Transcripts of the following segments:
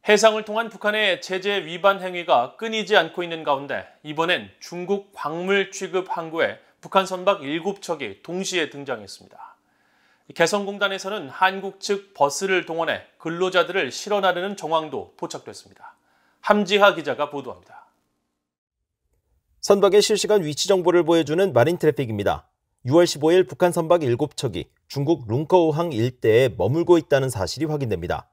해상을 통한 북한의 제재 위반 행위가 끊이지 않고 있는 가운데 이번엔 중국 광물 취급 항구에 북한 선박 7척이 동시에 등장했습니다. 개성공단에서는 한국 측 버스를 동원해 근로자들을 실어 나르는 정황도 포착됐습니다. 함지하 기자가 보도합니다. 선박의 실시간 위치 정보를 보여주는 마린 트래픽입니다. 6월 15일 북한 선박 7척이 중국 룽커우항 일대에 머물고 있다는 사실이 확인됩니다.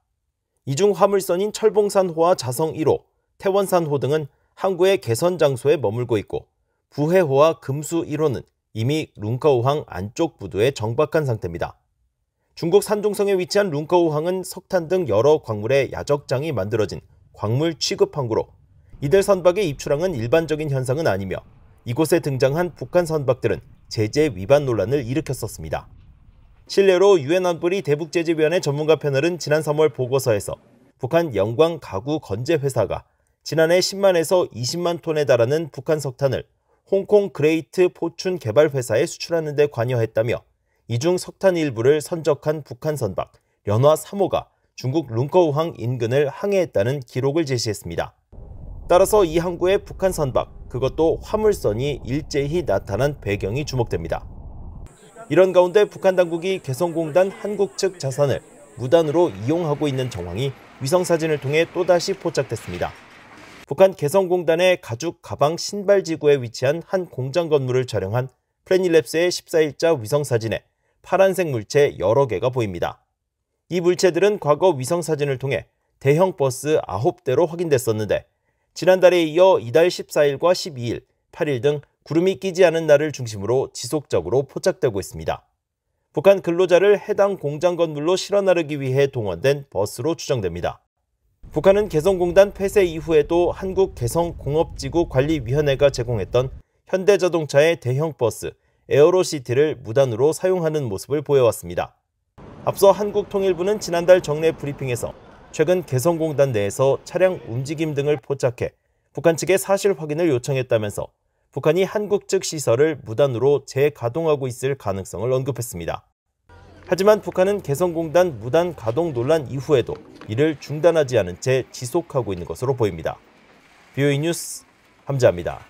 이 중 화물선인 철봉산호와 자성 1호, 태원산호 등은 항구의 개선 장소에 머물고 있고 부해호와 금수 1호는 이미 룽커우항 안쪽 부두에 정박한 상태입니다. 중국 산둥성에 위치한 룽커우항은 석탄 등 여러 광물의 야적장이 만들어진 광물 취급 항구로 이들 선박의 입출항은 일반적인 현상은 아니며 이곳에 등장한 북한 선박들은 제재 위반 논란을 일으켰었습니다. 실례로 유엔 안보리 대북제재위원회 전문가 패널은 지난 3월 보고서에서 북한 영광 가구 건재 회사가 지난해 10만에서 20만 톤에 달하는 북한 석탄을 홍콩 그레이트 포춘 개발 회사에 수출하는 데 관여했다며 이 중 석탄 일부를 선적한 북한 선박 연화 3호가 중국 룽커우항 인근을 항해했다는 기록을 제시했습니다. 따라서 이 항구의 북한 선박, 그것도 화물선이 일제히 나타난 배경이 주목됩니다. 이런 가운데 북한 당국이 개성공단 한국 측 자산을 무단으로 이용하고 있는 정황이 위성사진을 통해 또다시 포착됐습니다. 북한 개성공단의 가죽 가방 신발지구에 위치한 한 공장 건물을 촬영한 플래닛랩스의 14일자 위성사진에 파란색 물체 여러 개가 보입니다. 이 물체들은 과거 위성사진을 통해 대형 버스 9대로 확인됐었는데 지난달에 이어 이달 14일과 12일, 8일 등 구름이 끼지 않은 날을 중심으로 지속적으로 포착되고 있습니다. 북한 근로자를 해당 공장 건물로 실어 나르기 위해 동원된 버스로 추정됩니다. 북한은 개성공단 폐쇄 이후에도 한국 개성공업지구 관리위원회가 제공했던 현대자동차의 대형 버스 에어로시티를 무단으로 사용하는 모습을 보여왔습니다. 앞서 한국통일부는 지난달 정례 브리핑에서 최근 개성공단 내에서 차량 움직임 등을 포착해 북한 측에 사실 확인을 요청했다면서 북한이 한국 측 시설을 무단으로 재가동하고 있을 가능성을 언급했습니다. 하지만 북한은 개성공단 무단 가동 논란 이후에도 이를 중단하지 않은 채 지속하고 있는 것으로 보입니다. BOE 뉴스 함지하입니다.